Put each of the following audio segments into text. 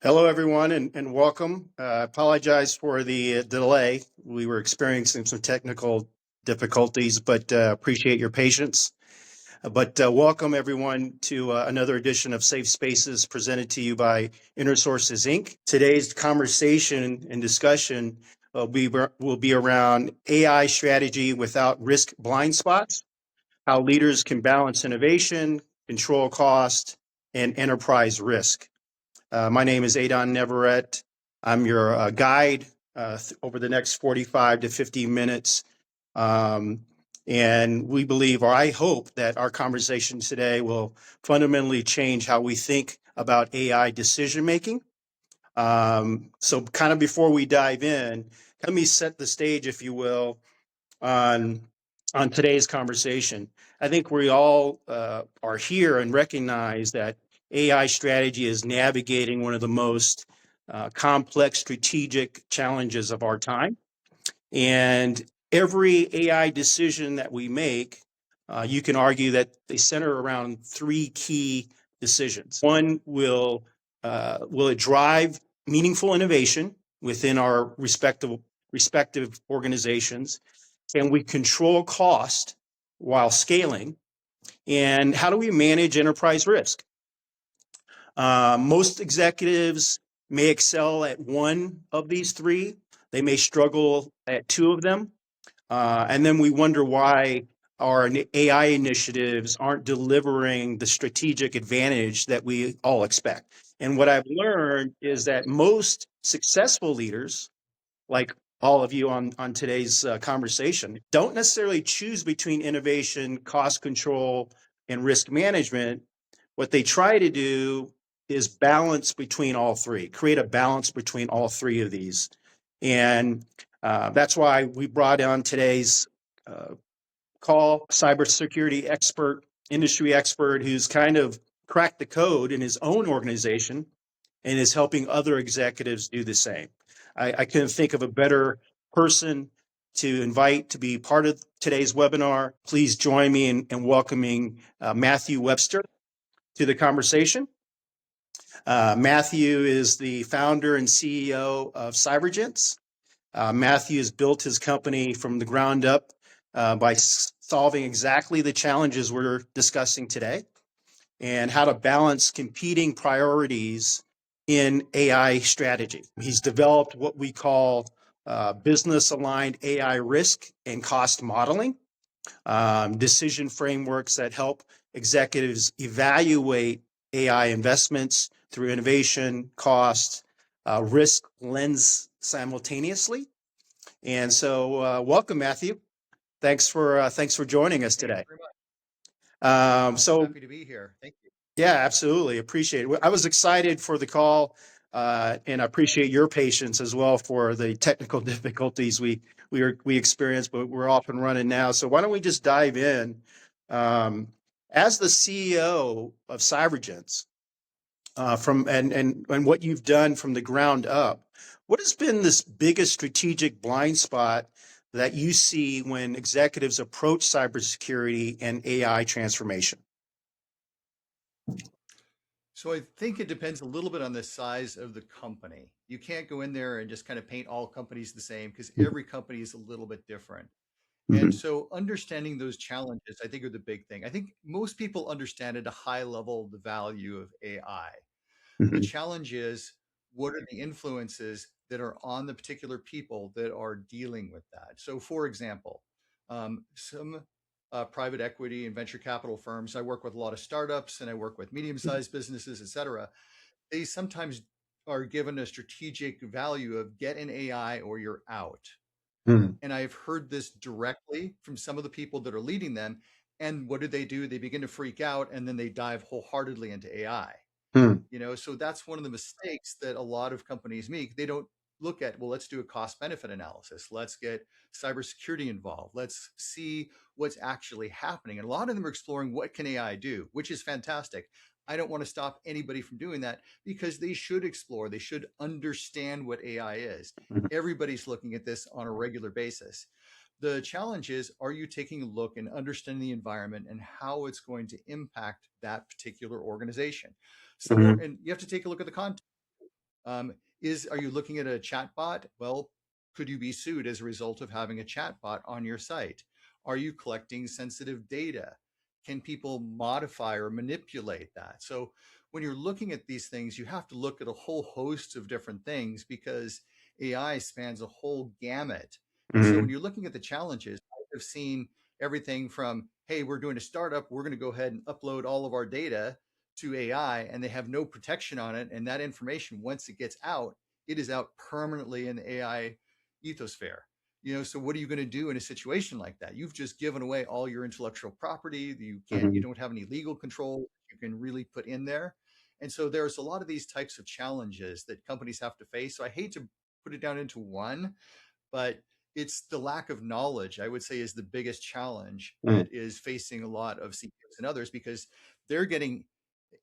Hello, everyone, and welcome. Apologize for the delay. We were experiencing some technical difficulties, but appreciate your patience. But welcome, everyone, to another edition of Safe Spaces presented to you by InterSources, Inc. Today's conversation and discussion will be around AI strategy without risk blind spots, how leaders can balance innovation, control cost, and enterprise risk. My name is Adon Navarette. I'm your guide over the next 45 to 50 minutes. Um, and we believe, or I hope, that our conversation today will fundamentally change how we think about AI decision making. So, kind of before we dive in, let me set the stage, if you will, on today's conversation. I think we all are here and recognize that AI strategy is navigating one of the most complex strategic challenges of our time. And every AI decision that we make, you can argue that they center around three key decisions. One, will it drive meaningful innovation within our respective organizations? Can we control cost while scaling? And how do we manage enterprise risk? Most executives may excel at one of these three. They may struggle at two of them. And then we wonder why our AI initiatives aren't delivering the strategic advantage that we all expect. And what I've learned is that most successful leaders, like all of you on today's conversation, don't necessarily choose between innovation, cost control, and risk management. What they try to do is balance between all three, create a balance between all three of these. And that's why we brought on today's uh, call cybersecurity expert, industry expert, who's kind of cracked the code in his own organization and is helping other executives do the same. I couldn't think of a better person to invite to be part of today's webinar. Please join me in welcoming Matthew Webster to the conversation. Matthew is the founder and CEO of Cyvergence. Matthew has built his company from the ground up by solving exactly the challenges we're discussing today and how to balance competing priorities in AI strategy. He's developed what we call business aligned AI risk and cost modeling, decision frameworks that help executives evaluate AI investments through innovation, cost, risk lens simultaneously. And so, welcome, Matthew. Thanks for joining us Thank you today. very much. So, Happy to be here. Thank you. yeah, absolutely. Appreciate it. I was excited for the call, and I appreciate your patience as well for the technical difficulties we experienced, but we're off and running now. So why don't we just dive in? As the CEO of Cyvergence, from and what you've done from the ground up, what has been this biggest strategic blind spot that you see when executives approach cybersecurity and AI transformation? So I think it depends a little bit on the size of the company. You can't go in there and just kind of paint all companies the same because every company is a little bit different. And Mhm. so understanding those challenges, I think, are the big thing. I think most people understand at a high level the value of AI. The Mhm. challenge is, what are the influences that are on the particular people that are dealing with that? So, for example, some private equity and venture capital firms, I work with a lot of startups and I work with medium sized businesses, et cetera. They sometimes are given a strategic value of get an AI or you're out. Mhm. And I've heard this directly from some of the people that are leading them. And what do? They begin to freak out and then they dive wholeheartedly into AI. Mhm. So that's one of the mistakes that a lot of companies make. They don't look at, well, let's do a cost benefit analysis, let's get cybersecurity involved, let's see what's actually happening. And a lot of them are exploring, what can AI do, which is fantastic. I don't want to stop anybody from doing that, because they should explore, they should understand what AI is. Mhm. Everybody's looking at this on a regular basis. The challenge is, are you taking a look and understanding the environment and how it's going to impact that particular organization? Mhm. And you have to take a look at the context. Um, are you looking at a chatbot? Well, could you be sued as a result of having a chatbot on your site? Are you collecting sensitive data? Can people modify or manipulate that? So when you're looking at these things, you have to look at a whole host of different things because AI spans a whole gamut. And so when Hmm. you're looking at the challenges, I've seen everything from, hey, we're doing a startup, we're going to go ahead and upload all of our data to AI, and they have no protection on it. And that information, once it gets out, it is out permanently in the AI ethosphere. So what are you going to do in a situation like that? You've just given away all your intellectual property. You Hmm. don't have any legal control you can really put in there. And so there's a lot of these types of challenges that companies have to face. So I hate to put it down into one, but it's the lack of knowledge, I would say, is the biggest challenge that is facing a lot of CEOs and others, because they're getting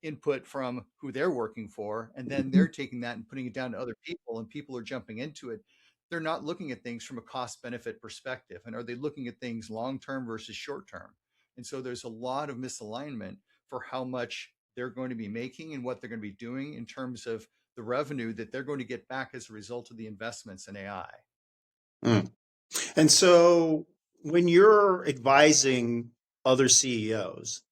input from who they're working for, and then they're taking that and putting it down to other people, and people are jumping into it. They're not looking at things from a cost benefit perspective, and are they looking at things long term versus short term? And so there's a lot of misalignment for how much they're going to be making and what they're going to be doing in terms of the revenue that they're going to get back as a result of the investments in AI. Mm. And so when you're advising other CEOs,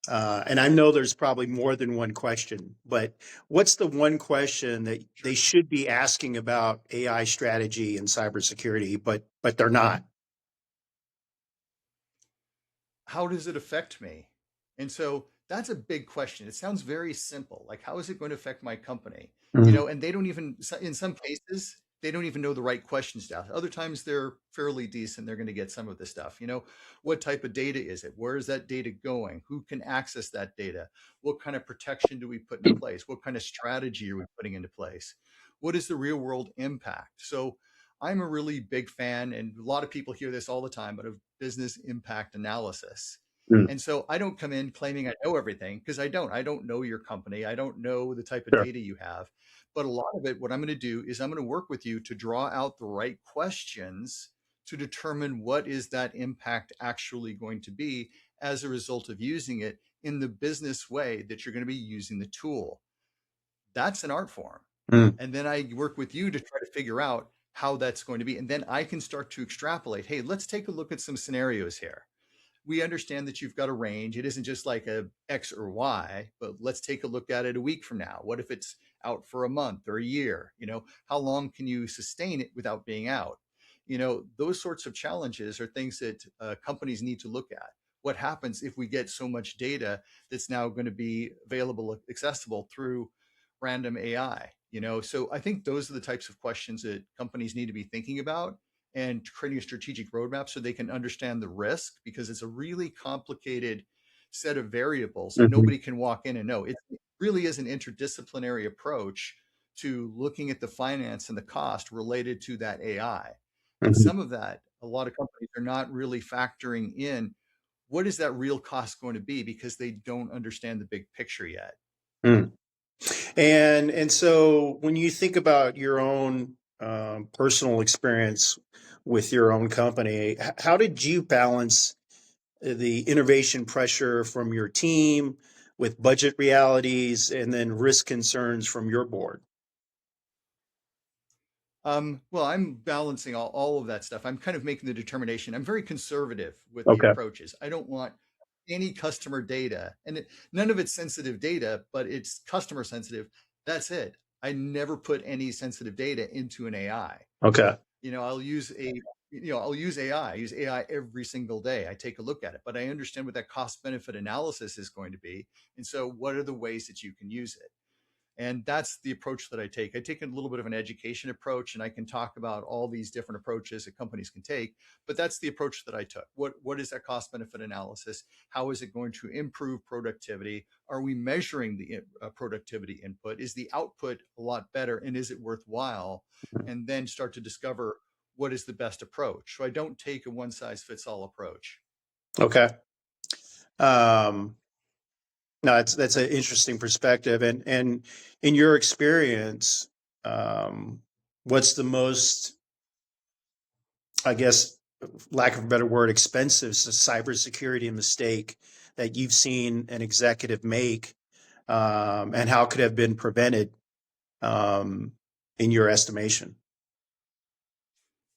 and I know there's probably more than one question, but what's the one question that they Sure. should be asking about AI strategy and cybersecurity, but they're not? How does it affect me? And so that's a big question. It sounds very simple. Like, how is it going to affect my company? Mhm. And they don't even, in some cases, they don't even know the right questions to ask. Other times they're fairly decent. They're going to get some of the stuff. What type of data is it? Where is that data going? Who can access that data? What kind of protection do we put into place? What kind of strategy are we putting into place? What is the real world impact? So I'm a really big fan, and a lot of people hear this all the time, but of business impact analysis. Mm. And so I don't come in claiming I know everything, because I don't. I don't know your company. I don't know the type of Sure. data you have. But a lot of it, what I'm going to do is I'm going to work with you to draw out the right questions to determine what is that impact actually going to be as a result of using it in the business way that you're going to be using the tool. That's an art form. Mm. And then I work with you to try to figure out how that's going to be. And then I can start to extrapolate. Hey, let's take a look at some scenarios here. We understand that you've got a range. It isn't just like a X or Y, but let's take a look at it a week from now. What if it's out for a month or a year? How long can you sustain it without being out? Those sorts of challenges are things that companies need to look at. What happens if we get so much data that's now going to be available, accessible through random AI? So I think those are the types of questions that companies need to be thinking about, and creating a strategic roadmap so they can understand the risk, because it's a really complicated set of variables that Mhm. nobody can walk in and know. It really is an interdisciplinary approach to looking at the finance and the cost related to that AI. And Mhm. some of that, a lot of companies are not really factoring in what is that real cost going to be, because they don't understand the big picture yet. Mm. And so when you think about your own personal experience with your own company, how did you balance the innovation pressure from your team with budget realities and then risk concerns from your board? Well, I'm balancing all of that stuff. I'm kind of making the determination. I'm very conservative with the Okay. approaches. I don't want any customer data, and none of it's sensitive data, but it's customer sensitive. That's it. I never put any sensitive data into an AI. Okay. I'll use I'll use AI. I use AI every single day. I take a look at it, but I understand what that cost benefit analysis is going to be. And so what are the ways that you can use it? And that's the approach that I take. I take a little bit of an education approach, and I can talk about all these different approaches that companies can take. But that's the approach that I took. What is that cost benefit analysis? How is it going to improve productivity? Are we measuring the productivity input? Is the output a lot better, and is it worthwhile? And then start to discover what is the best approach. So I don't take a one size fits all approach. Okay. Um, no, that's an interesting perspective. And in your experience, um, what's the most, I guess, lack of a better word, expensive cybersecurity mistake that you've seen an executive make, and how could have been prevented in your estimation?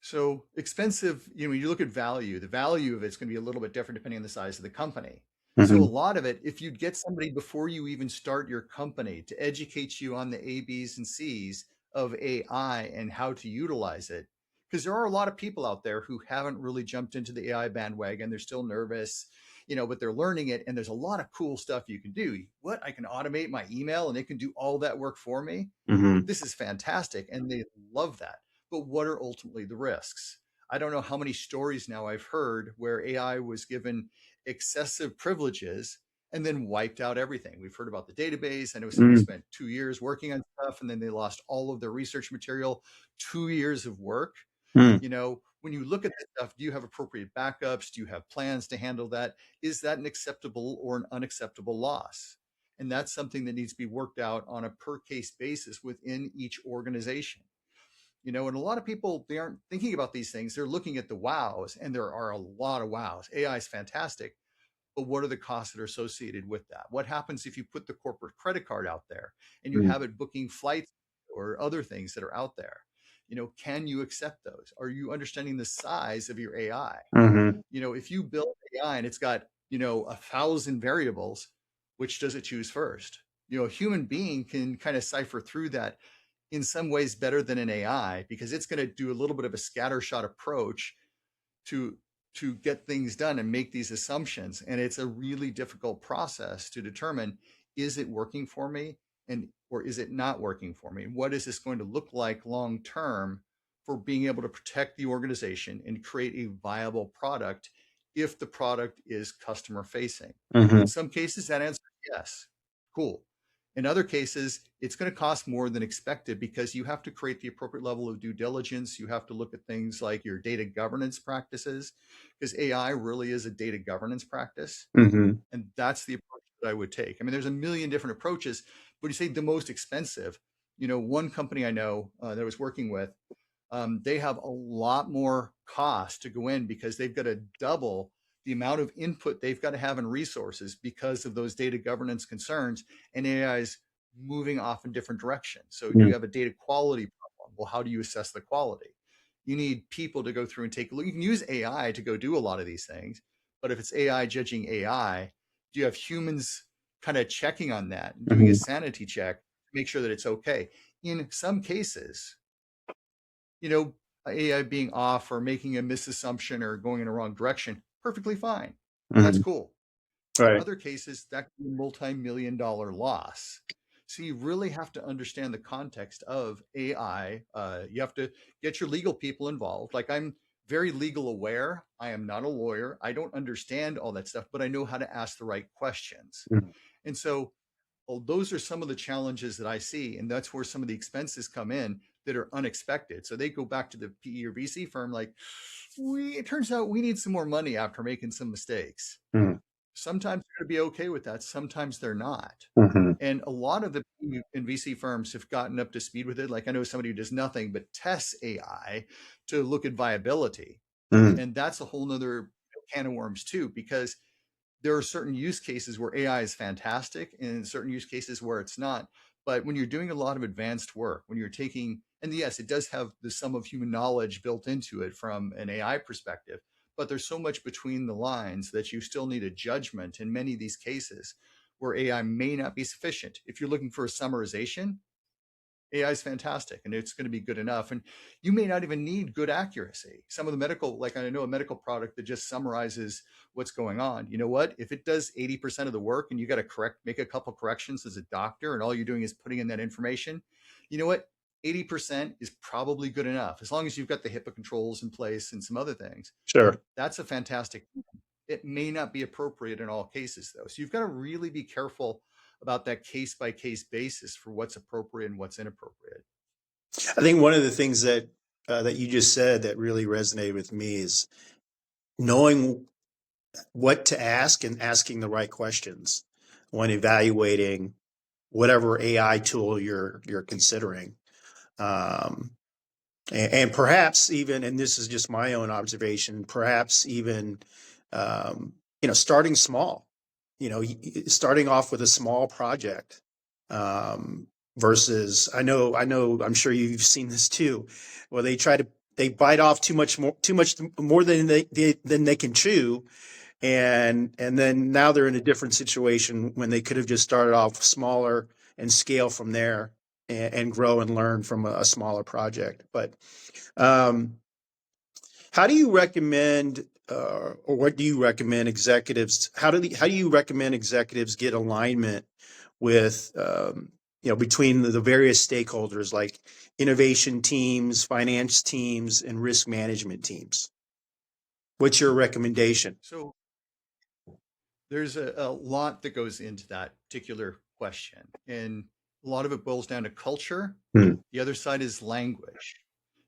So expensive, when you look at value, the value of it's going to be a little bit different depending on the size of the company. So a Mm-hmm. lot of it, if you'd get somebody before you even start your company to educate you on the A, B's, and C's of AI and how to utilize it, because there are a lot of people out there who haven't really jumped into the AI bandwagon. They're still nervous, but they're learning it. And there's a lot of cool stuff you can do. What? I can automate my email and it can do all that work for me. Mm-hmm. This is fantastic. And they love that. But what are ultimately the risks? I don't know how many stories now I've heard where AI was given excessive privileges and then wiped out everything. We've heard about the database. I know somebody spent 2 years working on stuff and then they lost all of their research material, 2 years of work. Mm-hmm. When you look at this stuff, do you have appropriate backups? Do you have plans to handle that? Is that an acceptable or an unacceptable loss? And that's something that needs to be worked out on a per case basis within each organization. And a lot of people, they aren't thinking about these things. They're looking at the wows, and there are a lot of wows. AI is fantastic, but what are the costs that are associated with that? What happens if you put the corporate credit card out there and you have it booking flights or other things that are out there? Can you accept those? Are you understanding the size of your AI? Mm-hmm. If you build AI and it's got, 1,000 variables, which does it choose first? A human being can kind of cipher through that in some ways better than an AI, because it's going to do a little bit of a scattershot approach to get things done and make these assumptions. And it's a really difficult process to determine, is it working for me or is it not working for me? What is this going to look like long term for being able to protect the organization and create a viable product if the product is customer facing? Mm-hmm. In some cases, that answer is yes. Cool. In other cases, it's going to cost more than expected because you have to create the appropriate level of due diligence. You have to look at things like your data governance practices, because AI really is a data governance practice. Mm-hmm. And that's the approach that I would take. I mean, there's a million different approaches, but you say the most expensive. One company I know that I was working with, they have a lot more cost to go in because they've got to double the amount of input they've got to have in resources because of those data governance concerns, and AI is moving off in different directions. So do you have a data quality problem? Well, how do you assess the quality? You need people to go through and take a look. You can use AI to go do a lot of these things, but if it's AI judging AI, do you have humans kind of checking on that and doing a Mm-hmm. sanity check to make sure that it's okay? In some cases, AI being off or making a misassumption or going in a wrong direction, perfectly fine. That's Mm-hmm. cool. In Right. other cases, that could be a multi-million-dollar loss. So you really have to understand the context of AI. You have to get your legal people involved. Like, I'm very legal aware. I am not a lawyer. I don't understand all that stuff, but I know how to ask the right questions. Mm-hmm. And so, well, those are some of the challenges that I see. And that's where some of the expenses come in that are unexpected. So they go back to the PE or VC firm like, it turns out we need some more money after making some mistakes. Mm-hmm. Sometimes they're going to be okay with that. Sometimes they're not. Mm-hmm. And a lot of the PE and VC firms have gotten up to speed with it. Like, I know somebody who does nothing but tests AI to look at viability. Mm-hmm. And that's a whole nother can of worms too, because there are certain use cases where AI is fantastic and certain use cases where it's not. But when you're doing a lot of advanced work, when you're taking, and yes, it does have the sum of human knowledge built into it from an AI perspective, but there's so much between the lines that you still need a judgment in many of these cases where AI may not be sufficient. If you're looking for a summarization, AI is fantastic and it's going to be good enough. And you may not even need good accuracy. Some of the medical, like I know a medical product that just summarizes what's going on. You know what? If it does 80% of the work and you got to make a couple corrections as a doctor and all you're doing is putting in that information, you know what? 80% is probably good enough as long as you've got the HIPAA controls in place and some other things. Sure. That's a fantastic. It may not be appropriate in all cases, though. So you've got to really be careful about that case by case basis for what's appropriate and what's inappropriate. I think one of the things that you just said that really resonated with me is knowing what to ask and asking the right questions when evaluating whatever AI tool you're considering. Um, and perhaps even, and this is just my own observation, perhaps even, starting small, starting off with a small project, um, versus I'm sure you've seen this too, where they bite off too much more than they can chew, and then now they're in a different situation when they could have just started off smaller and scale from there and grow and learn from a smaller project. But um, how do you recommend, or what do you recommend executives? How do you recommend executives get alignment with, between the various stakeholders like innovation teams, finance teams, and risk management teams? What's your recommendation? So there's a lot that goes into that particular question. And a lot of it boils down to culture. Hmm. The other side is language.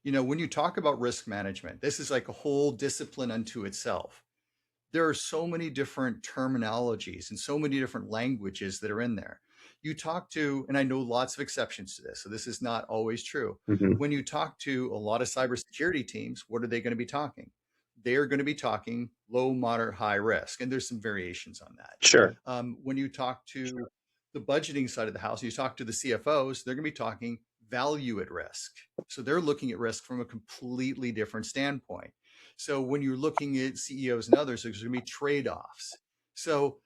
When you talk about risk management, this is like a whole discipline unto itself. There are so many different terminologies and so many different languages that are in there. You talk to, and I know lots of exceptions to this, so this is not always true. Mm-hmm. When you talk to a lot of cybersecurity teams, what are they going to be talking? They are going to be talking low, moderate, high risk, and there's some variations on that. Sure. When you talk to the budgeting side of the house, you talk to the CFOs, they're going to be talking value at risk. So they're looking at risk from a completely different standpoint. So when you're looking at CEOs and others, there's going to be trade-offs. So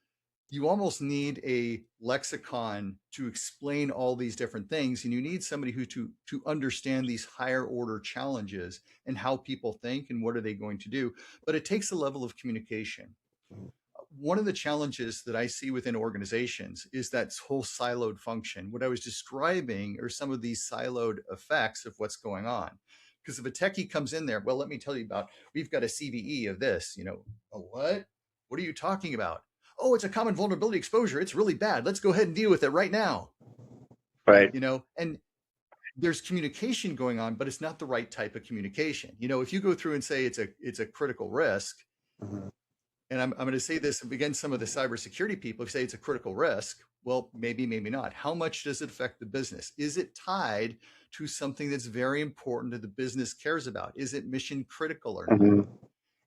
you almost need a lexicon to explain all these different things, and you need somebody who to understand these higher order challenges and how people think and what are they going to do. But it takes a level of communication. One of the challenges that I see within organizations is that whole siloed function. What I was describing are some of these siloed effects of what's going on. Because if a techie comes in there, well, let me tell you about, we've got a CVE of this, a what? What are you talking about? Oh, it's a common vulnerability exposure. It's really bad. Let's go ahead and deal with it right now. Right. And there's communication going on, but it's not the right type of communication. If you go through and say it's a critical risk, Mm-hmm. and I'm going to say this against some of the cybersecurity people, if you say it's a critical risk, well, maybe not. How much does it affect the business? Is it tied to something that's very important that the business cares about? Is it mission critical or not? Mm-hmm.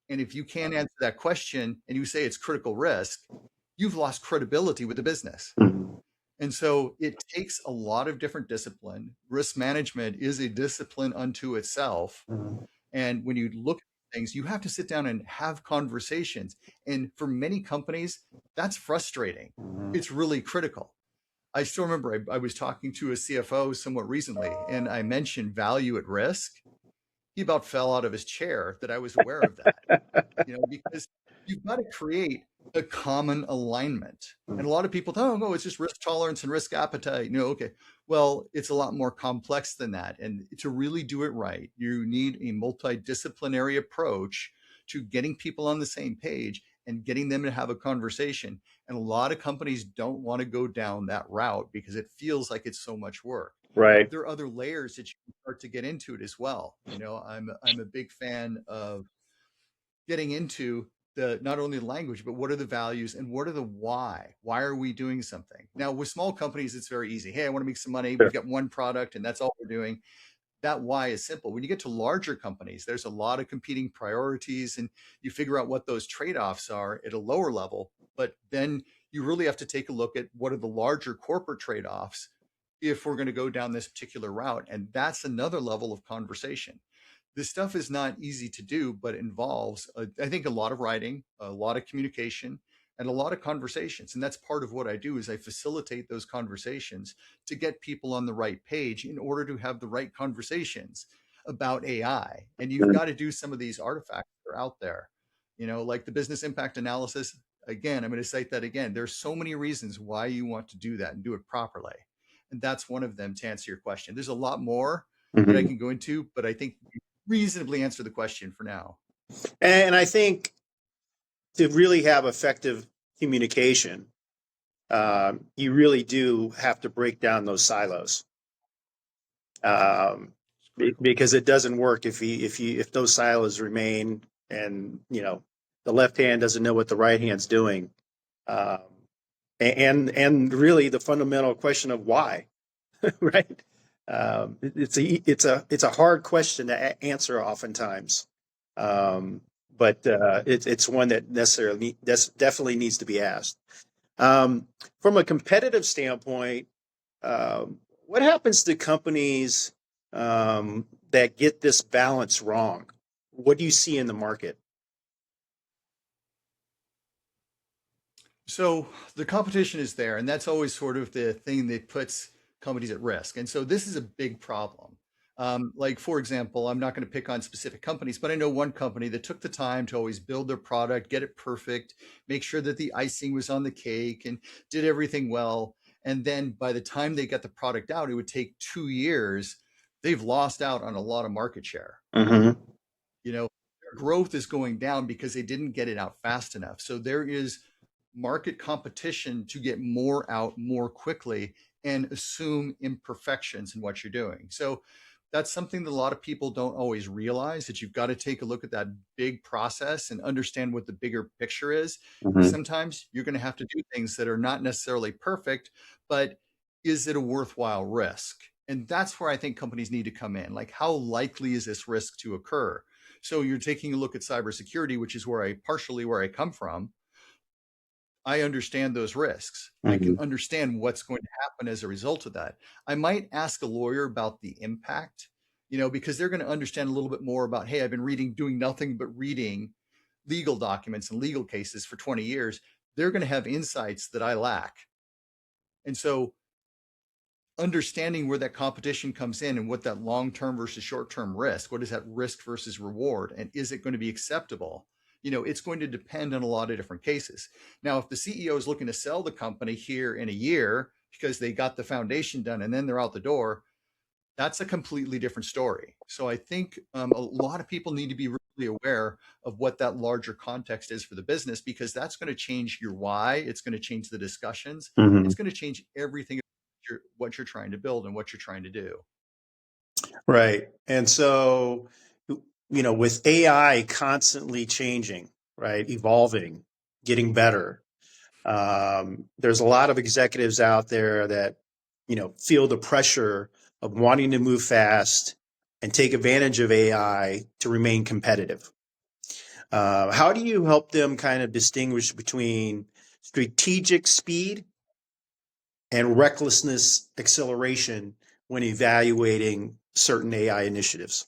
And if you can't answer that question and you say it's critical risk, you've lost credibility with the business. Mm-hmm. And so it takes a lot of different discipline. Risk management is a discipline unto itself. Mm-hmm. And when you look at things, you have to sit down and have conversations. And for many companies, that's frustrating. Mm-hmm. It's really critical. I still remember I was talking to a CFO somewhat recently, and I mentioned value at risk. He about fell out of his chair that I was aware of that, because you've got to create a common alignment. And a lot of people think, oh, no, it's just risk tolerance and risk appetite. Okay. Well, it's a lot more complex than that. And to really do it right, you need a multidisciplinary approach to getting people on the same page and getting them to have a conversation. And a lot of companies don't want to go down that route because it feels like it's so much work. Right. There are other layers that you can start to get into it as well. I'm a big fan of getting into the not only the language, but what are the values and what are the why? Why are we doing something? Now, with small companies, it's very easy. Hey, I want to make some money. Sure. We've got one product and that's all we're doing. That why is simple. When you get to larger companies, there's a lot of competing priorities and you figure out what those trade-offs are at a lower level. But then you really have to take a look at what are the larger corporate trade-offs if we're going to go down this particular route. And that's another level of conversation. This stuff is not easy to do, but it involves, I think, a lot of writing, a lot of communication, and a lot of conversations. And that's part of what I do is I facilitate those conversations to get people on the right page in order to have the right conversations about AI. And you've got to do some of these artifacts that are out there, like the business impact analysis. Again, I'm going to cite that again. There's so many reasons why you want to do that and do it properly. And that's one of them to answer your question. There's a lot more that I Mm-hmm. can go into, but I think you reasonably answer the question for now. And I think to really have effective communication, you really do have to break down those silos, It's critical. because it doesn't work if those silos remain, and the left hand doesn't know what the right hand's doing, um, and really the fundamental question of why, right? It's a hard question to answer oftentimes, but it's one that definitely needs to be asked. From a competitive standpoint, What happens to companies that get this balance wrong? What do you see in the market? So the competition is there, and that's always sort of the thing that puts companies at risk. And so this is a big problem. Like, for example, I'm not going to pick on specific companies, but I know one company that took the time to always build their product, get it perfect, make sure that the icing was on the cake, and did everything well. And then by the time they got the product out, it would take 2 years. They've lost out on a lot of market share. Mm-hmm. Their growth is going down because they didn't get it out fast enough. So there is market competition to get more out more quickly and assume imperfections in what you're doing. So that's something that a lot of people don't always realize, that you've got to take a look at that big process and understand what the bigger picture is. Mm-hmm. Sometimes you're going to have to do things that are not necessarily perfect, but is it a worthwhile risk? And that's where I think companies need to come in. Like, how likely is this risk to occur? So you're taking a look at cybersecurity, which is partially where I come from. I understand those risks. I Mm-hmm. can understand what's going to happen as a result of that. I might ask a lawyer about the impact, because they're going to understand a little bit more about, hey, I've been doing nothing but reading legal documents and legal cases for 20 years. They're going to have insights that I lack. And so understanding where that competition comes in and what that long-term versus short-term risk, what is that risk versus reward, and is it going to be acceptable? It's going to depend on a lot of different cases. Now, if the CEO is looking to sell the company here in a year because they got the foundation done and then they're out the door, that's a completely different story. So I think a lot of people need to be really aware of what that larger context is for the business, because that's going to change your why. It's going to change the discussions. Mm-hmm. It's going to change everything, what you're trying to build and what you're trying to do. Right. And so, with AI constantly changing, right, evolving, getting better, there's a lot of executives out there that, feel the pressure of wanting to move fast and take advantage of AI to remain competitive. How do you help them kind of distinguish between strategic speed and recklessness acceleration when evaluating certain AI initiatives?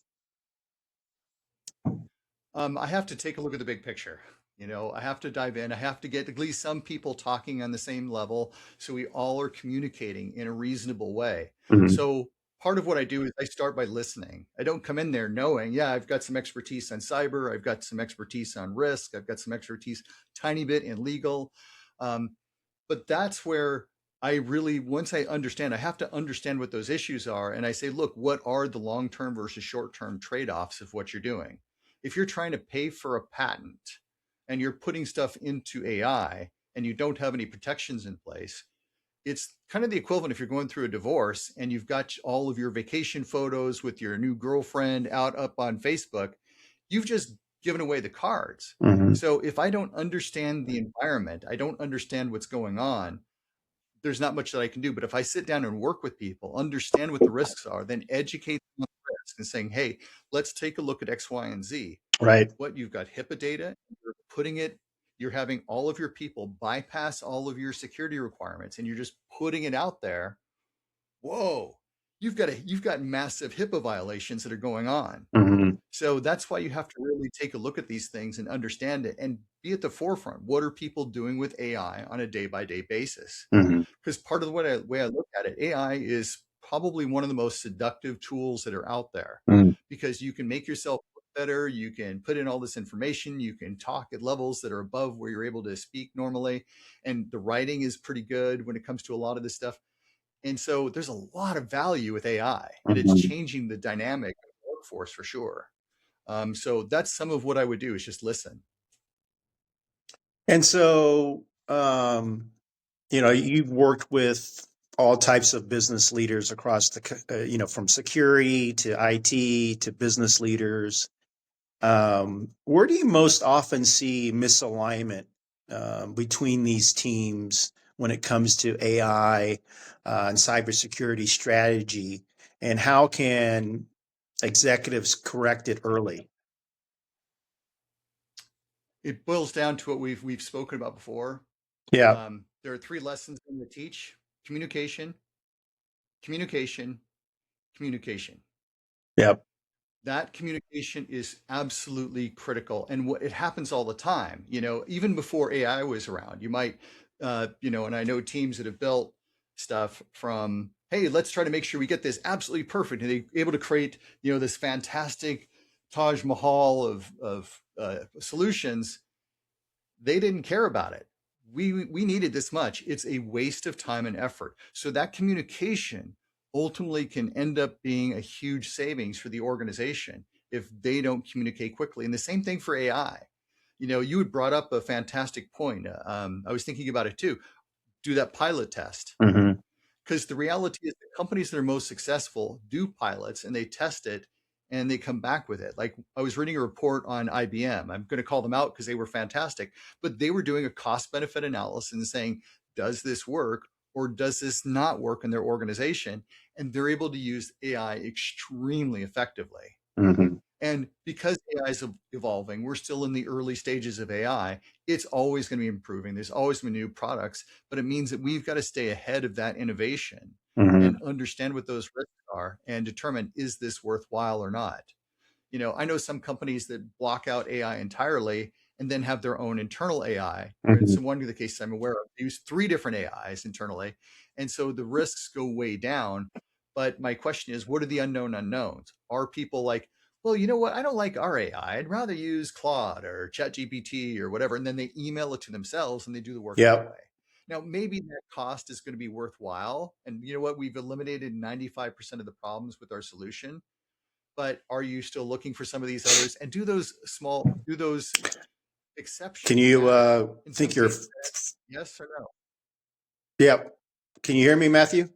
I have to take a look at the big picture. I have to dive in. I have to get at least some people talking on the same level, so we all are communicating in a reasonable way. Mm-hmm. So part of what I do is I start by listening. I don't come in there knowing, yeah, I've got some expertise on cyber, I've got some expertise on risk, I've got some expertise, tiny bit in legal. Um, but that's where I really, once I understand, I have to understand what those issues are. And I say, look, what are the long term versus short term trade offs of what you're doing? If you're trying to pay for a patent and you're putting stuff into AI and you don't have any protections in place, it's kind of the equivalent if you're going through a divorce and you've got all of your vacation photos with your new girlfriend out up on Facebook. You've just given away the cards. Mm-hmm. So if I don't understand the environment, I don't understand what's going on, there's not much that I can do. But if I sit down and work with people, understand what the risks are, then educate them on the risk and saying, hey, let's take a look at X, Y, and Z. Right. What you've got HIPAA data, you're putting it, you're having all of your people bypass all of your security requirements, and you're just putting it out there. Whoa, you've got massive HIPAA violations that are going on. Mm-hmm. So that's why you have to really take a look at these things and understand it and be at the forefront. What are people doing with AI on a day by day basis? Mm-hmm. Because part of the way I look at it, AI is probably one of the most seductive tools that are out there, Mm-hmm. because you can make yourself look better. You can put in all this information. You can talk at levels that are above where you're able to speak normally. And the writing is pretty good when it comes to a lot of this stuff. And so there's a lot of value with AI, and it's Mm-hmm. changing the dynamic of the workforce for sure. So that's some of what I would do, is just listen. And so, you've worked with all types of business leaders across from security to IT to business leaders. Where do you most often see misalignment between these teams when it comes to AI and cybersecurity strategy? And how can executives correct it early? It boils down to what we've spoken about before. Yeah. There are three lessons in the teach: communication, communication, communication. Yep. That communication is absolutely critical, and it happens all the time. Even before AI was around, you might, and I know teams that have built stuff from, hey, let's try to make sure we get this absolutely perfect, and they're able to create, this fantastic Taj Mahal of solutions. They didn't care about it. We needed this much. It's a waste of time and effort. So that communication ultimately can end up being a huge savings for the organization if they don't communicate quickly. And the same thing for AI. You had brought up a fantastic point. I was thinking about it too. Do that pilot test. Hmm. Because the reality is the companies that are most successful do pilots and they test it and they come back with it. Like I was reading a report on IBM. I'm going to call them out because they were fantastic, but they were doing a cost benefit analysis and saying, does this work or does this not work in their organization? And they're able to use AI extremely effectively. Hmm. And because AI is evolving, we're still in the early stages of AI. It's always going to be improving. There's always going to be new products, but it means that we've got to stay ahead of that innovation Hmm. and understand what those risks are and determine, is this worthwhile or not? I know some companies that block out AI entirely and then have their own internal AI. Or in Hmm. one of the cases I'm aware of, use 3 different AIs internally. And so the risks go way down. But my question is, what are the unknown unknowns? Are people like, well, you know what? I don't like our AI. I'd rather use Claude or ChatGPT or whatever. And then they email it to themselves and they do the work that way. Yep. Now, maybe that cost is going to be worthwhile. And you know what? We've eliminated 95% of the problems with our solution, but are you still looking for some of these others? And do those Can exceptions you matter? In some think you're? cases, yes or no? Yep. Can you hear me, Matthew?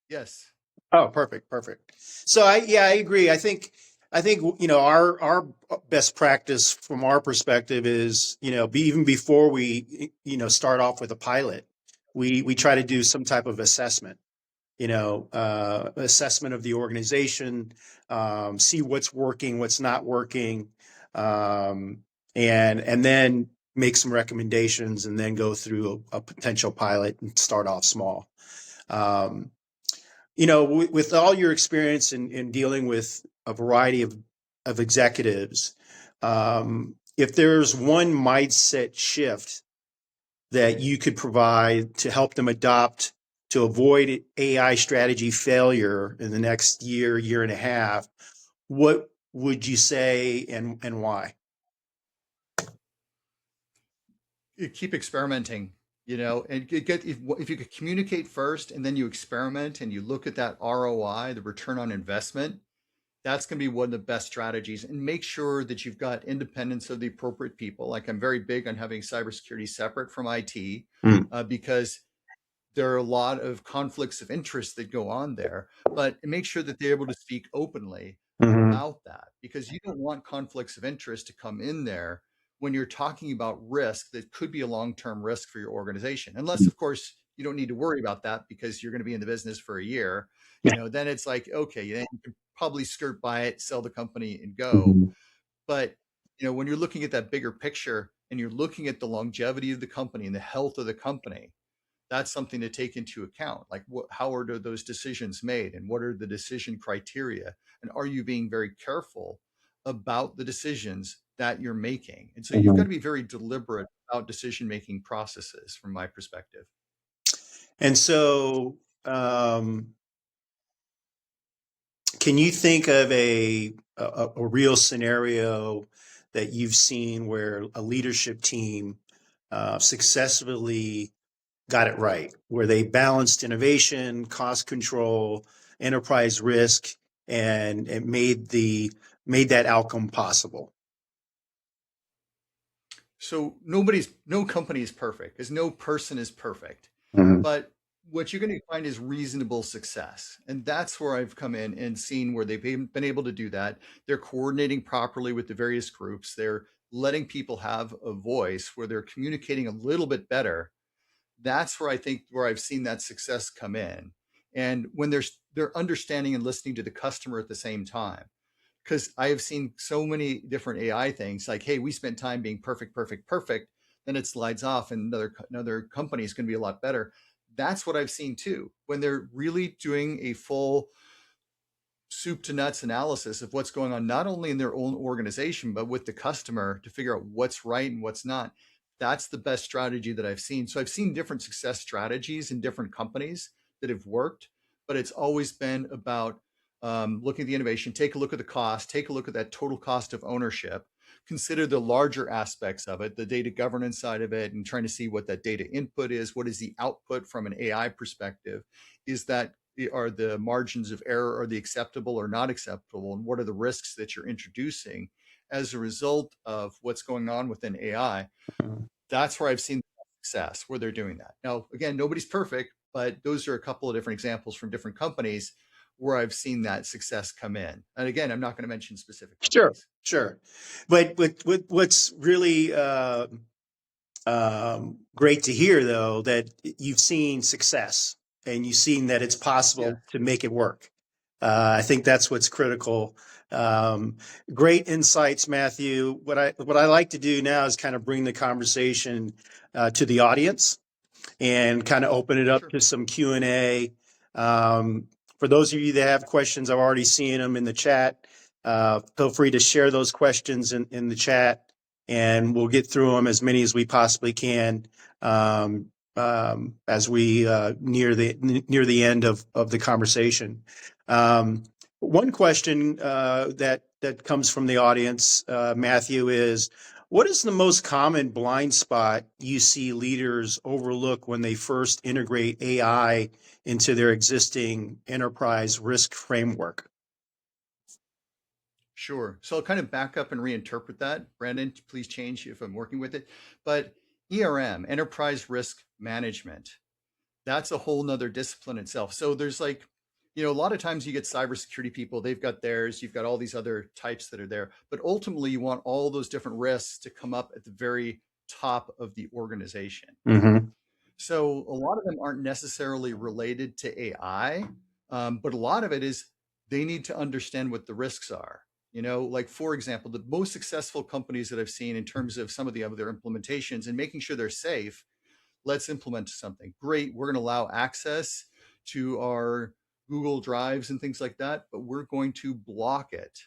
Yes. Oh, perfect, perfect. So I agree. I think our best practice from our perspective is even before we start off with a pilot, we try to do some type of assessment. Assessment of the organization, see what's working, what's not working, and then make some recommendations, and then go through a potential pilot and start off small. Um, with all your experience in dealing with a variety of executives, if there's one mindset shift that you could provide to help them adopt to avoid AI strategy failure in the next year and a half, what would you say and why? You keep experimenting, and if you could communicate first and then you experiment and you look at that ROI, the return on investment, that's going to be one of the best strategies. And make sure that you've got independence of the appropriate people. Like I'm very big on having cybersecurity separate from IT, Mm. because there are a lot of conflicts of interest that go on there, but make sure that they're able to speak openly Hmm. about that, because you don't want conflicts of interest to come in there when you're talking about risk that could be a long-term risk for your organization. Unless, of course, you don't need to worry about that because you're going to be in the business for a year. Then it's like, okay, then you can probably skirt by it, sell the company and go. Hmm. But when you're looking at that bigger picture and you're looking at the longevity of the company and the health of the company, that's something to take into account. Like, how are those decisions made, and what are the decision criteria, and are you being very careful about the decisions that you're making? And so you've got Hmm. to be very deliberate about decision making processes, from my perspective. And so, can you think of a real scenario that you've seen where a leadership team successfully got it right, where they balanced innovation, cost control, enterprise risk, and it made that outcome possible? So no company is perfect, because no person is perfect. Mhm. But what you're going to find is reasonable success. And that's where I've come in and seen where they've been able to do that. They're coordinating properly with the various groups. They're letting people have a voice, where they're communicating a little bit better. That's where I think where I've seen that success come in. And when they're understanding and listening to the customer at the same time, because I have seen so many different AI things like, hey, we spent time being perfect, perfect, perfect. Then it slides off, and another company is going to be a lot better. that's what I've seen too. When they're really doing a full soup to nuts analysis of what's going on, not only in their own organization, but with the customer to figure out what's right and what's not. That's the best strategy that I've seen. So I've seen different success strategies in different companies that have worked, but it's always been about looking at the innovation, take a look at the cost, take a look at that total cost of ownership, consider the larger aspects of it, the data governance side of it, and trying to see what that data input is. What is the output from an AI perspective? Is that are the margins of error, are they acceptable or not acceptable, and what are the risks that you're introducing as a result of what's going on within AI? That's where I've seen success, where they're doing that. Now, again, nobody's perfect, but those are a couple of different examples from different companies where I've seen that success come in. And again, I'm not going to mention specific Sure, companies. sure. But what's really great to hear, though, that you've seen success and you've seen that it's Yeah. possible to make it work. I think that's what's critical. Um, Great insights, Matthew. What I like to do now is kind of bring the conversation to the audience and kind of open it up Sure. to some Q&A. Um, for those of you that have questions, I've already seen them in the chat. Feel free to share those questions in the chat, and we'll get through them as many as we possibly can as we near the end of the conversation. One question that comes from the audience, Matthew, is what is the most common blind spot you see leaders overlook when they first integrate AI into their existing enterprise risk framework? Sure. So I'll kind of back up and reinterpret that. Brandon, please change if I'm working with it. But ERM, Enterprise Risk Management, that's a whole nother discipline itself. So there's like, a lot of times you get cybersecurity people, they've got theirs, you've got all these other types that are there. But ultimately, you want all those different risks to come up at the very top of the organization. Mm-hmm. So a lot of them aren't necessarily related to AI, but a lot of it is they need to understand what the risks are. Like for example, the most successful companies that I've seen in terms of some of the other implementations and making sure they're safe, let's implement something. Great, we're going to allow access to our Google Drives and things like that, but we're going to block it.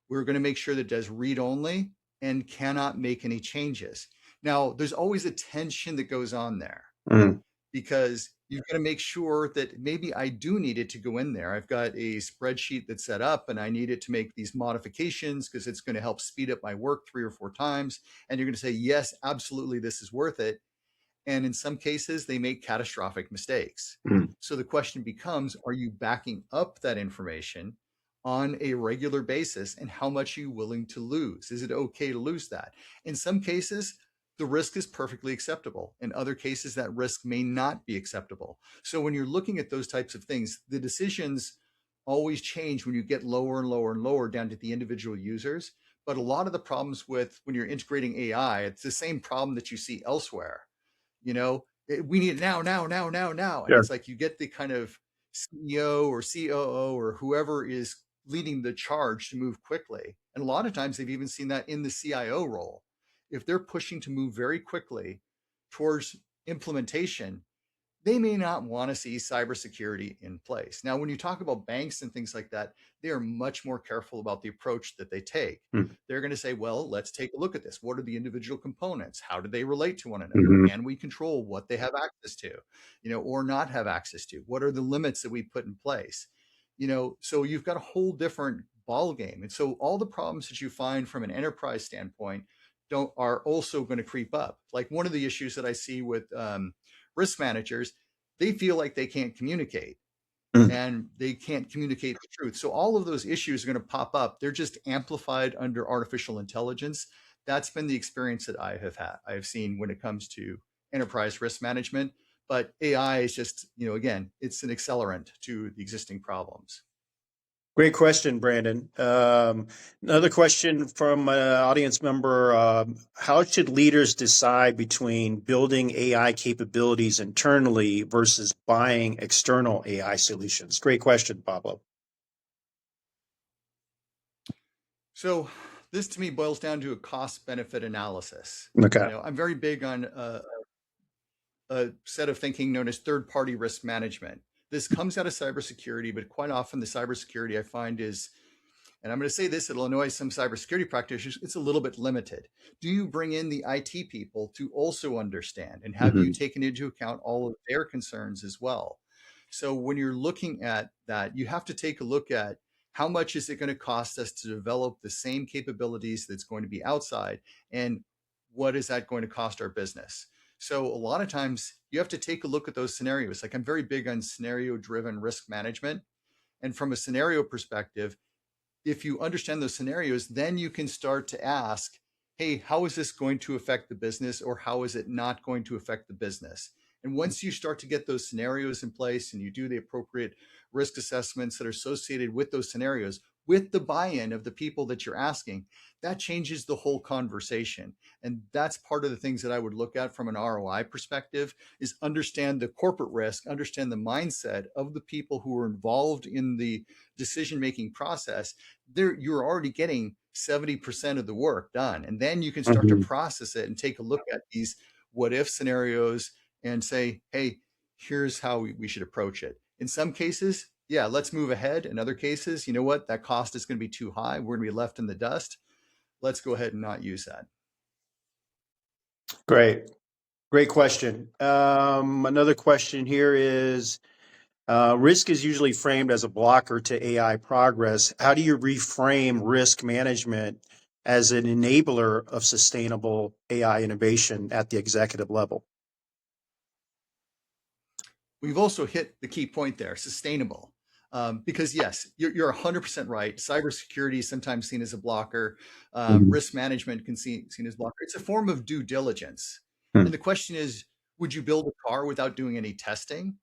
We're going to make sure that it does read only and cannot make any changes. Now, there's always a tension that goes on there Mm-hmm. because you've got to make sure that maybe I do need it to go in there. I've got a spreadsheet that's set up and I need it to make these modifications because it's going to help speed up my work 3 or 4 times. And you're going to say, yes, absolutely, this is worth it. And in some cases, they make catastrophic mistakes. So the question becomes, are you backing up that information on a regular basis? And how much are you willing to lose? Is it okay to lose that? In some cases, the risk is perfectly acceptable. In other cases, that risk may not be acceptable. So when you're looking at those types of things, the decisions always change when you get lower and lower and lower down to the individual users. But a lot of the problems with when you're integrating AI, it's the same problem that you see elsewhere. We need it now, now, now, now, now. And Sure. it's like you get the kind of CEO or COO or whoever is leading the charge to move quickly. And a lot of times they've even seen that in the CIO role. If they're pushing to move very quickly towards implementation, they may not want to see cybersecurity in place. Now, when you talk about banks and things like that, they are much more careful about the approach that they take. They're going to say, well, let's take a look at this. What are the individual components? How do they relate to one another? Mm-hmm. Can we control what they have access to, or not have access to? What are the limits that we put in place? So you've got a whole different ball game. And so all the problems that you find from an enterprise standpoint are also going to creep up. Like one of the issues that I see with risk managers, they feel like they can't communicate and they can't communicate the truth. So all of those issues are going to pop up. They're just amplified under artificial intelligence. That's been the experience that I have seen when it comes to enterprise risk management. But AI is just, again, it's an accelerant to the existing problems. Great question, Brandon. Another question from an audience member. How should leaders decide between building AI capabilities internally versus buying external AI solutions? Great question, Pablo. So this to me boils down to a cost benefit analysis. Okay. I'm very big on a set of thinking known as third-party risk management. This comes out of cybersecurity, but quite often the cybersecurity I find is, and I'm going to say this, it'll annoy some cybersecurity practitioners, it's a little bit limited. Do you bring in the IT people to also understand? And have you taken into account all of their concerns as well? So when you're looking at that, you have to take a look at how much is it going to cost us to develop the same capabilities that's going to be outside, and what is that going to cost our business? So a lot of times you have to take a look at those scenarios. Like, I'm very big on scenario driven risk management. And from a scenario perspective, if you understand those scenarios, then you can start to ask, hey, how is this going to affect the business, or how is it not going to affect the business? And once you start to get those scenarios in place and you do the appropriate risk assessments that are associated with those scenarios, with the buy-in of the people that you're asking, that changes the whole conversation. And that's part of the things that I would look at from an ROI perspective, is understand the corporate risk, understand the mindset of the people who are involved in the decision-making process. You're already getting 70% of the work done. And then you can start to process it and take a look at these what if scenarios and say, hey, here's how we should approach it. In some cases, yeah, let's move ahead. In other cases, you know what, that cost is going to be too high. We're going to be left in the dust. Let's go ahead and not use that. Great. Great question. Another question here is, risk is usually framed as a blocker to AI progress. How do you reframe risk management as an enabler of sustainable AI innovation at the executive level? We've also hit the key point there, sustainable. Because yes, you're 100% right. Cybersecurity is sometimes seen as a blocker. Risk management can seen as a blocker. It's a form of due diligence. And the question is, would you build a car without doing any testing?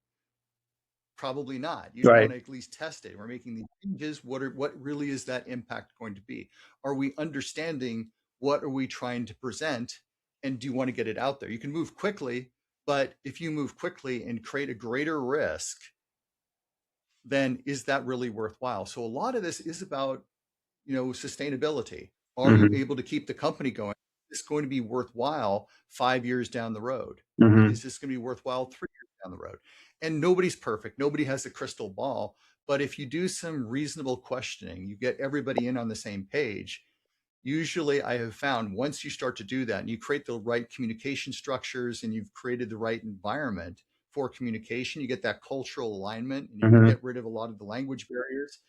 Probably not. You'd Right. want to at least test it. We're making these changes. What really is that impact going to be? Are we understanding what are we trying to present? And do you want to get it out there? You can move quickly, but if you move quickly and create a greater risk, then is that really worthwhile? So a lot of this is about, sustainability. Are you able to keep the company going? Is this going to be worthwhile 5 years down the road? Is this going to be worthwhile 3 years down the road? And nobody's perfect. Nobody has a crystal ball. But if you do some reasonable questioning, you get everybody in on the same page. Usually I have found once you start to do that and you create the right communication structures and you've created the right environment for communication, you get that cultural alignment and you can get rid of a lot of the language barriers.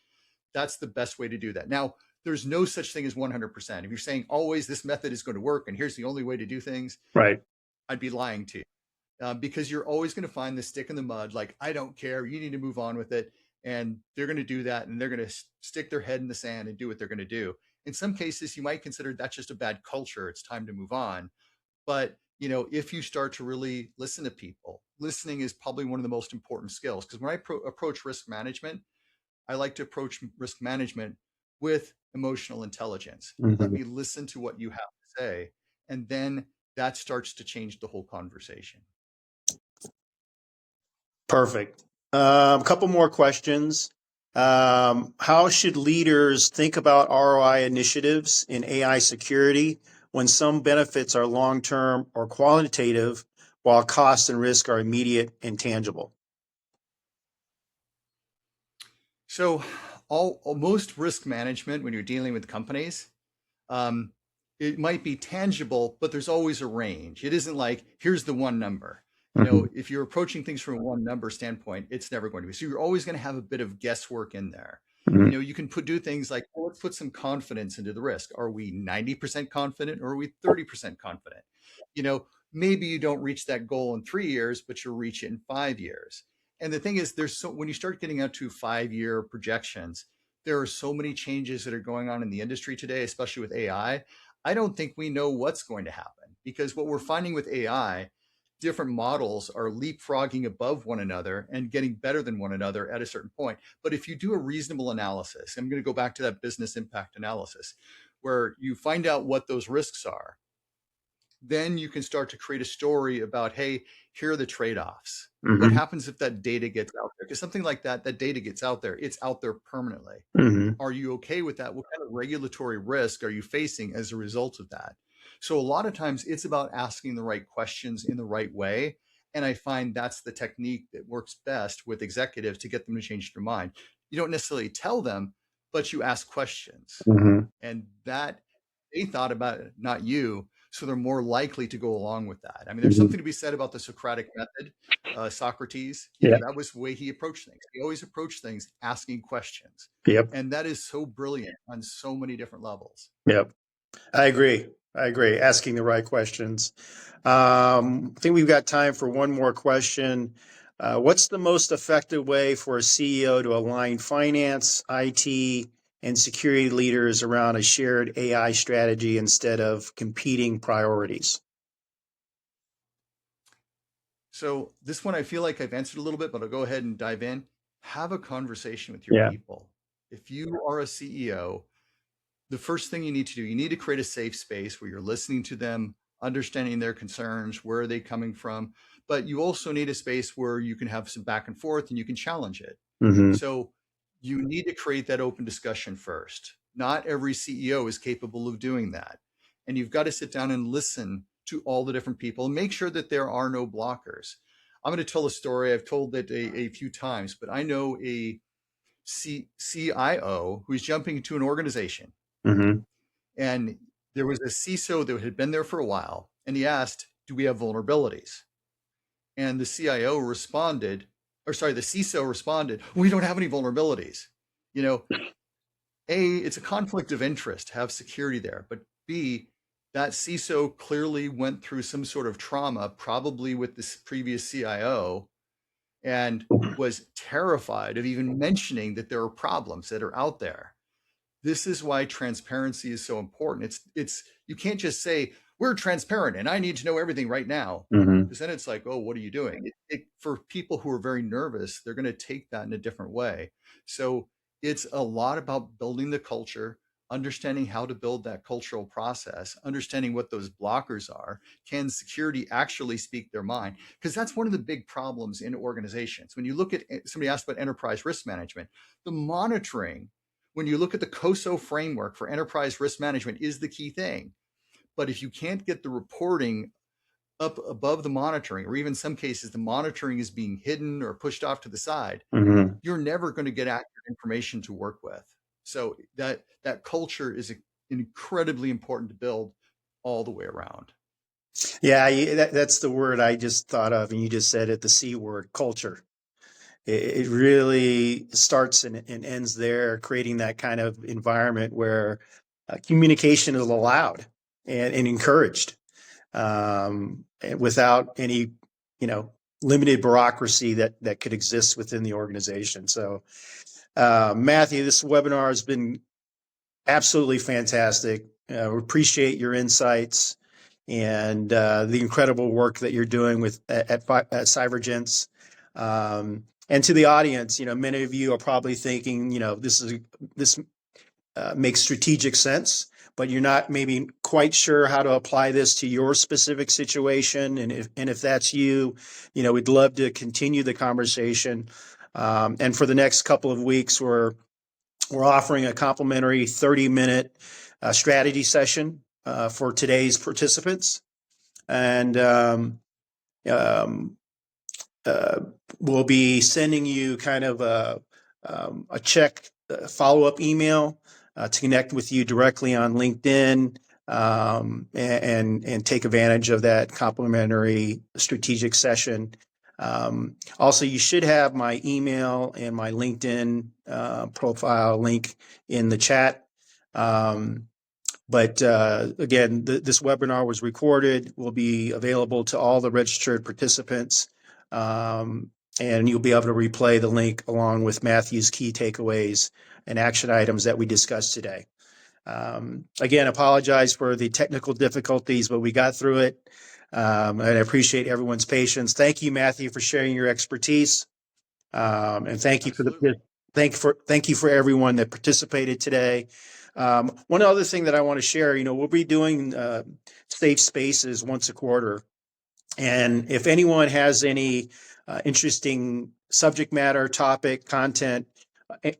That's the best way to do that. Now, there's no such thing as 100%. If you're saying always this method is going to work and here's the only way to do things, Right. I'd be lying to you. Because you're always going to find the stick in the mud, like, I don't care, you need to move on with it. And they're going to do that, and they're going to stick their head in the sand and do what they're going to do. In some cases, you might consider that's just a bad culture. It's time to move on. But, if you start to really listen to people, listening is probably one of the most important skills. Because when I approach risk management, I like to approach risk management with emotional intelligence. Let me listen to what you have to say. And then that starts to change the whole conversation. Perfect. A couple more questions. How should leaders think about ROI initiatives in AI security when some benefits are long-term or qualitative, while costs and risk are immediate and tangible? So, most risk management, when you're dealing with companies, it might be tangible, but there's always a range. It isn't like, here's the one number. If you're approaching things from a one number standpoint, it's never going to be. So you're always going to have a bit of guesswork in there. You can do things like, well, let's put some confidence into the risk. Are we 90% confident, or are we 30% confident? Maybe you don't reach that goal in 3 years, but you'll reach it in 5 years. And the thing is, when you start getting out to 5-year projections, there are so many changes that are going on in the industry today, especially with AI. I don't think we know what's going to happen, because what we're finding with AI, different models are leapfrogging above one another and getting better than one another at a certain point. But if you do a reasonable analysis, I'm going to go back to that business impact analysis, where you find out what those risks are, then you can start to create a story about, hey, here are the trade-offs. What happens if that data gets out there? Because something like that data gets out there, it's out there permanently. Are you okay with that? What kind of regulatory risk are you facing as a result of that? So a lot of times it's about asking the right questions in the right way And I find that's the technique that works best with executives to get them to change their mind. You don't necessarily tell them, but you ask questions. Mm-hmm. And that they thought about it, not you. So they're more likely to go along with that. I mean, there's Mm-hmm. something to be said about the Socratic method. Socrates, Yeah. that was the way he approached things. He always approached things asking questions. Yep. And that is so brilliant on so many different levels. Yep. I agree. I agree. Asking the right questions. I think we've got time for one more question. What's the most effective way for a CEO to align finance, IT, and security leaders around a shared AI strategy instead of competing priorities? So this one, I feel like I've answered a little bit, but I'll go ahead and dive in. Have a conversation with your Yeah. people. If you are a CEO, the first thing you need to do, you need to create a safe space where you're listening to them, understanding their concerns, where are they coming from, but you also need a space where you can have some back and forth and you can challenge it. Mm-hmm. So you need to create that open discussion first. Not every CEO is capable of doing that. And you've got to sit down and listen to all the different people and make sure that there are no blockers. I'm going to tell a story. I've told it a few times, but I know a CIO who's jumping into an organization, Mm-hmm. and there was a CISO that had been there for a while, and he asked, "Do we have vulnerabilities?" And the CIO responded, or sorry, the CISO responded, "We don't have any vulnerabilities." You know, A, it's a conflict of interest to have security there, but B, that CISO clearly went through some sort of trauma, probably with this previous CIO, and was terrified of even mentioning that there are problems that are out there. This is why transparency is so important. It's you can't just say we're transparent and I need to know everything right now, Mm-hmm. because then it's like, oh, what are you doing? For people who are very nervous, they're going to take that in a different way. So it's a lot about building the culture, understanding how to build that cultural process, understanding what those blockers are. Can security actually speak their mind? Because that's one of the big problems in organizations. When you look at, somebody asked about enterprise risk management, the monitoring, when you look at the COSO framework for enterprise risk management, is the key thing. But if you can't get the reporting up above the monitoring, or even in some cases, the monitoring is being hidden or pushed off to the side, Mm-hmm. you're never going to get accurate information to work with. So that culture is incredibly important to build all the way around. Yeah, that's the word I just thought of, and you just said it, the C word, culture. It really starts and ends there, creating that kind of environment where communication is allowed and encouraged, and without any, you know, limited bureaucracy that could exist within the organization. So, Matthew, this webinar has been absolutely fantastic. We appreciate your insights and the incredible work that you're doing at Cyvergence. And to the audience, you know, many of you are probably thinking, you know, this makes strategic sense, but you're not maybe quite sure how to apply this to your specific situation. And if that's you, you know, we'd love to continue the conversation. And for the next couple of weeks, we're offering a complimentary 30-minute strategy session for today's participants. And um, uh, we'll be sending you kind of a check follow-up email to connect with you directly on LinkedIn, and take advantage of that complimentary strategic session. Also, you should have my email and my LinkedIn profile link in the chat. But again, this webinar was recorded, will be available to all the registered participants, and you'll be able to replay the link along with Matthew's key takeaways and action items that we discussed today. Again, apologize for the technical difficulties, but we got through it, and I appreciate everyone's patience. Thank you, Matthew, for sharing your expertise, and thank you for Absolutely. thank you for everyone that participated today. One other thing that I want to share, you know, we'll be doing safe spaces once a quarter. And if anyone has any interesting subject matter, topic, content,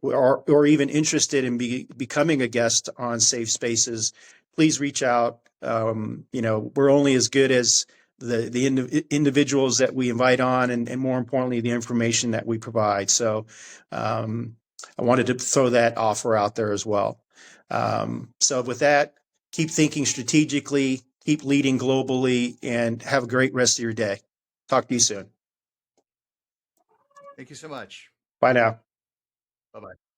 or even interested in becoming a guest on Safe Spaces, please reach out. You know, we're only as good as individuals that we invite on, and more importantly, the information that we provide. So I wanted to throw that offer out there as well. So with that, keep thinking strategically, keep leading globally, and have a great rest of your day. Talk to you soon. Thank you so much. Bye now. Bye bye.